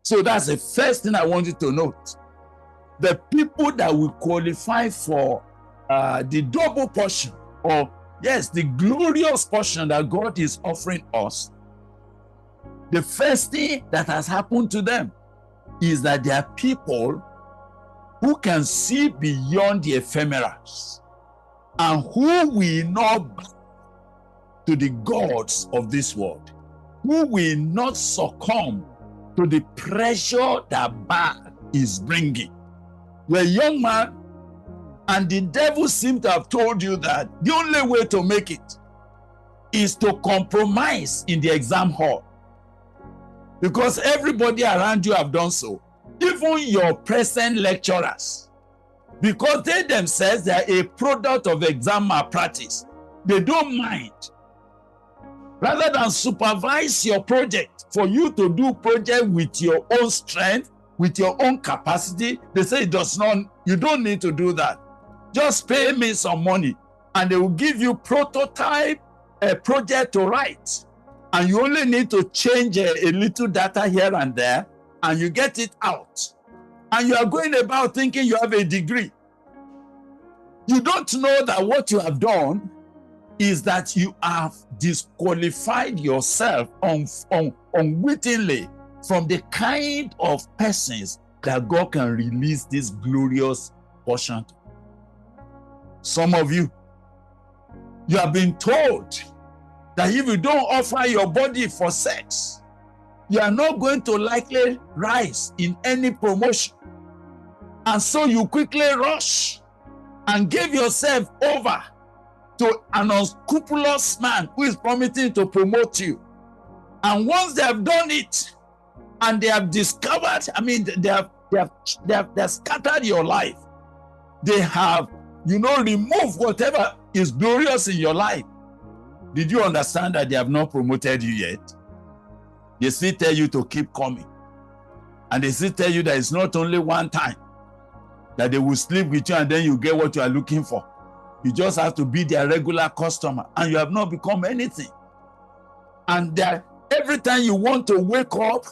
So that's the first thing I want you to note. The people that will qualify for the double portion, or yes, the glorious portion that God is offering us, the first thing that has happened to them is that they are people who can see beyond the ephemerals and who will not bow to the gods of this world, who will not succumb to the pressure that bad is bringing. You're a young man, and the devil seems to have told you that the only way to make it is to compromise in the exam hall, because everybody around you have done so, even your present lecturers, because they themselves, they are a product of exam malpractice. They don't mind. Rather than supervise your project, for you to do project with your own strength, with your own capacity, they say you don't need to do that. Just pay me some money and they will give you prototype a project to write. And you only need to change a little data here and there, and you get it out. And you are going about thinking you have a degree. You don't know that what you have done is that you have disqualified yourself unwittingly from the kind of persons that God can release this glorious portion to. Some of you have been told that if you don't offer your body for sex, you are not going to likely rise in any promotion. And so you quickly rush and give yourself over to an unscrupulous man who is promising to promote you. And once they have done it, and they have discovered, they have scattered your life. They have, removed whatever is glorious in your life. Did you understand that they have not promoted you yet? They still tell you to keep coming. And they still tell you that it's not only one time that they will sleep with you and then you get what you are looking for. You just have to be their regular customer, and you have not become anything. And every time you want to wake up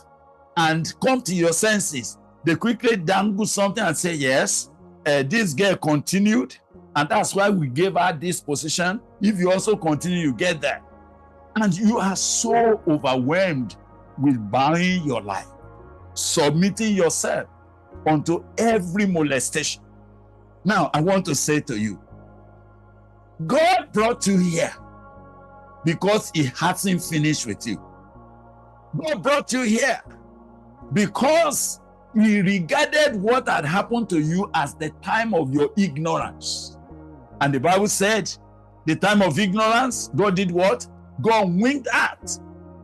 and come to your senses, they quickly dangle something and say, yes, this girl continued, and that's why we gave her this position. If you also continue, you get there. And you are so overwhelmed with buying your life, submitting yourself unto every molestation. Now, I want to say to you, God brought you here because he hasn't finished with you. God brought you here because he regarded what had happened to you as the time of your ignorance. And the Bible said, the time of ignorance, God did what? God winked at.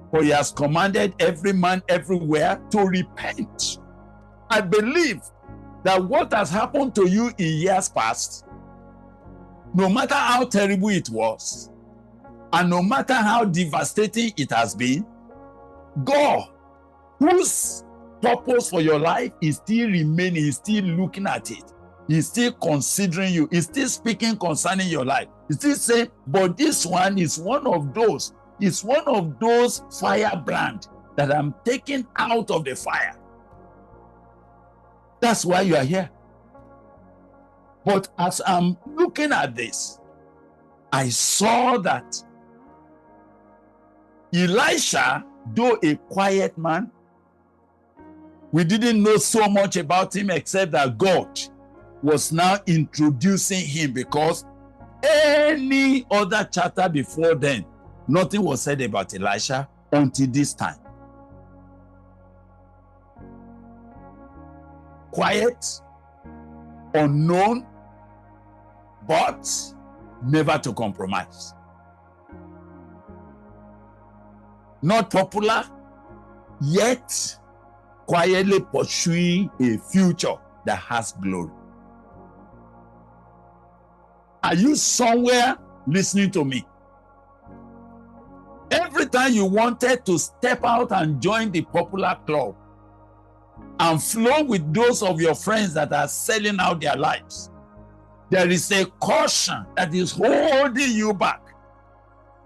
For he has commanded every man everywhere to repent. I believe that what has happened to you in years past, no matter how terrible it was, and no matter how devastating it has been, God, whose purpose for your life is still remaining, is still looking at it, he's still considering you, he's still speaking concerning your life. He's still saying, but this one is one of those, it's one of those firebrand that I'm taking out of the fire. That's why you are here. But as I'm looking at this, I saw that Elisha, though a quiet man, we didn't know so much about him except that God was now introducing him, because any other chapter before then, nothing was said about Elisha until this time. Quiet, unknown, but never to compromise. Not popular, yet quietly pursuing a future that has glory. Are you somewhere listening to me? Every time you wanted to step out and join the popular club and flow with those of your friends that are selling out their lives, there is a caution that is holding you back.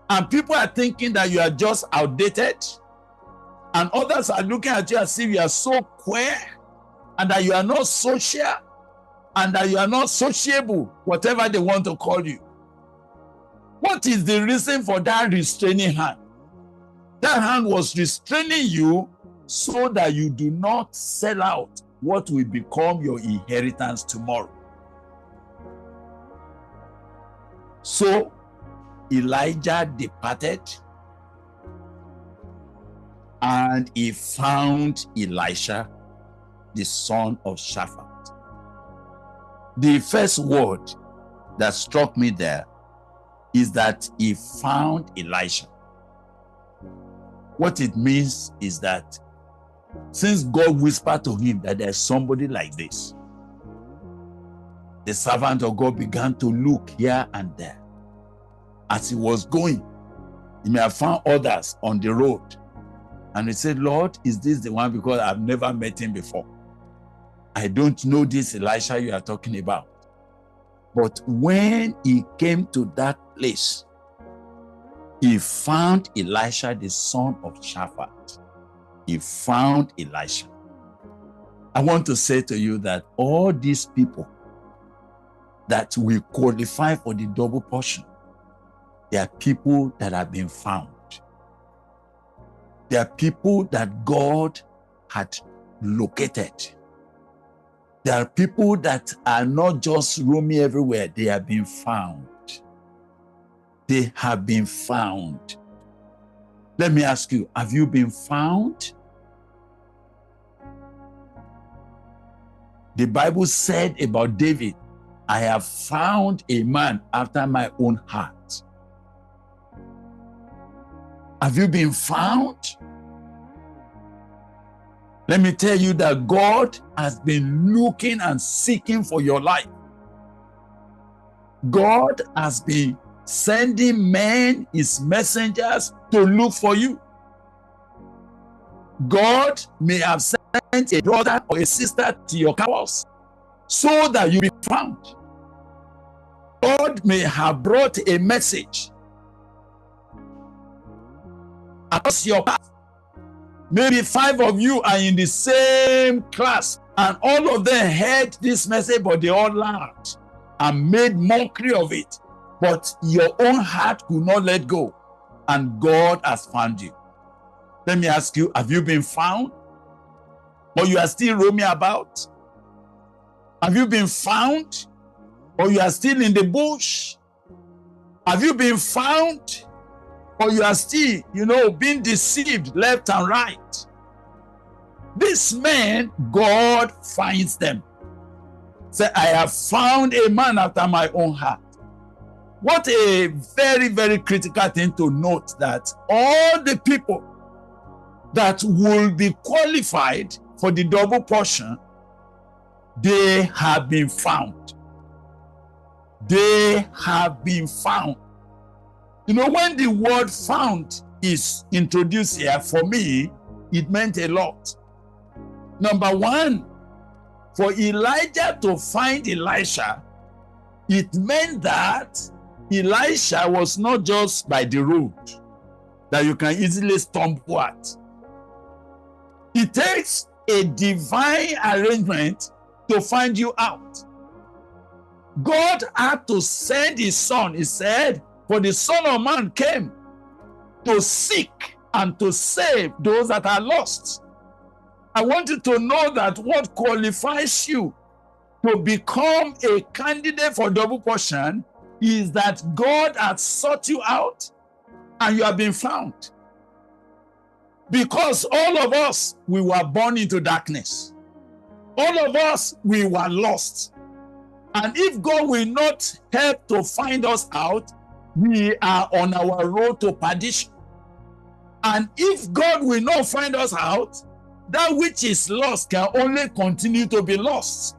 And people are thinking that you are just outdated And others are looking at you as if you are so queer, and that you are not social, and that you are not sociable, whatever they want to call you. What is the reason for that restraining hand? That hand was restraining you so that you do not sell out what will become your inheritance tomorrow. So Elijah departed, and he found Elisha, the son of Shaphat. The first word that struck me there is that he found Elisha. What it means is that since God whispered to him that there's somebody like this, the servant of God began to look here and there. As he was going, he may have found others on the road. And he said, Lord, is this the one? Because I've never met him before. I don't know this Elisha you are talking about. But when he came to that place, he found Elisha, the son of Shaphat. He found Elisha. I want to say to you that all these people that will qualify for the double portion, they are people that have been found. They are people that God had located. There are people that are not just roaming everywhere. They have been found. They have been found. Let me ask you, have you been found? The Bible said about David, I have found a man after my own heart. Have you been found? Let me tell you that God has been looking and seeking for your life. God has been sending men, his messengers, to look for you. God may have sent a brother or a sister to your house so that you be found. God may have brought a message across your path. Maybe 5 of you are in the same class, and all of them heard this message, but they all laughed and made mockery of it. But your own heart could not let go, and God has found you. Let me ask you, have you been found? Or you are still roaming about? Have you been found? Or you are still in the bush? Have you been found? Or you are still, being deceived left and right? These men, God finds them. Say, I have found a man after my own heart. What a very, very critical thing to note, that all the people that will be qualified for the double portion, they have been found. They have been found. When the word found is introduced here, for me, it meant a lot. Number one, for Elijah to find Elisha, it meant that Elisha was not just by the road that you can easily stumble at. It takes a divine arrangement to find you out. God had to send his son. He said, for the Son of Man came to seek and to save those that are lost. I want you to know that what qualifies you to become a candidate for double portion is that God has sought you out and you have been found. Because all of us, we were born into darkness. All of us, we were lost. And if God will not help to find us out, we are on our road to perdition. And if God will not find us out, that which is lost can only continue to be lost.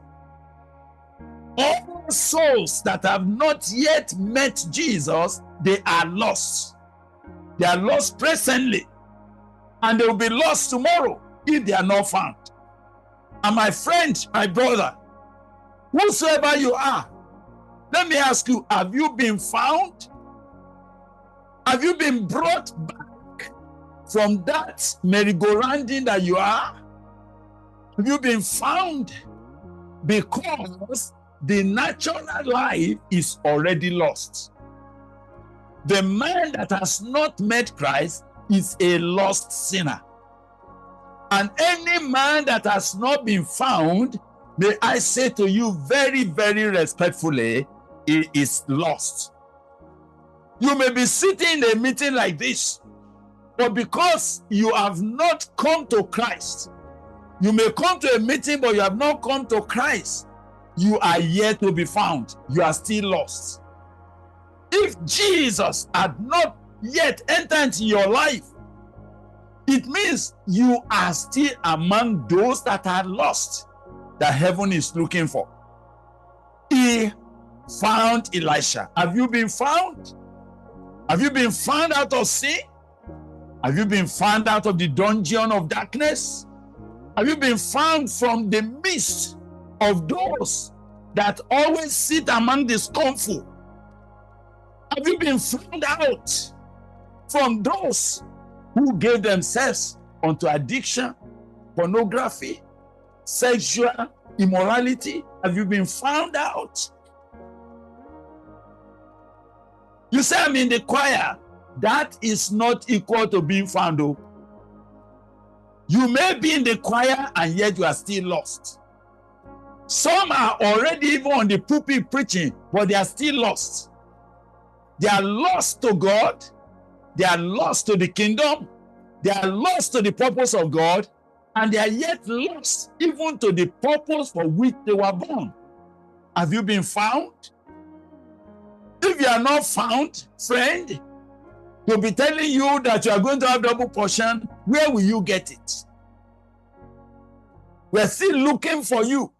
All souls that have not yet met Jesus, they are lost. They are lost presently, and they will be lost tomorrow if they are not found. And my friend, my brother, whosoever you are, let me ask you, have you been found? Have you been brought back from that merry-go-rounding that you are? Have you been found? Because the natural life is already lost. The man that has not met Christ is a lost sinner. And any man that has not been found, may I say to you very, very respectfully, he is lost. You may be sitting in a meeting like this, but because you have not come to Christ, you may come to a meeting, but you have not come to Christ, you are yet to be found. You are still lost. If Jesus had not yet entered into your life, it means you are still among those that are lost, that heaven is looking for. He found Elisha. Have you been found? Have you been found out of sin? Have you been found out of the dungeon of darkness? Have you been found from the midst of those that always sit among the scornful? Have you been found out from those who gave themselves unto addiction, pornography, sexual immorality? Have you been found out? You say, I'm in the choir. That is not equal to being found, though. You may be in the choir and yet you are still lost. Some are already even on the pulpit preaching, but they are still lost. They are lost to God. They are lost to the kingdom. They are lost to the purpose of God. And they are yet lost even to the purpose for which they were born. Have you been found? If you are not found, friend, he'll be telling you that you are going to have double portion. Where will you get it? We're still looking for you.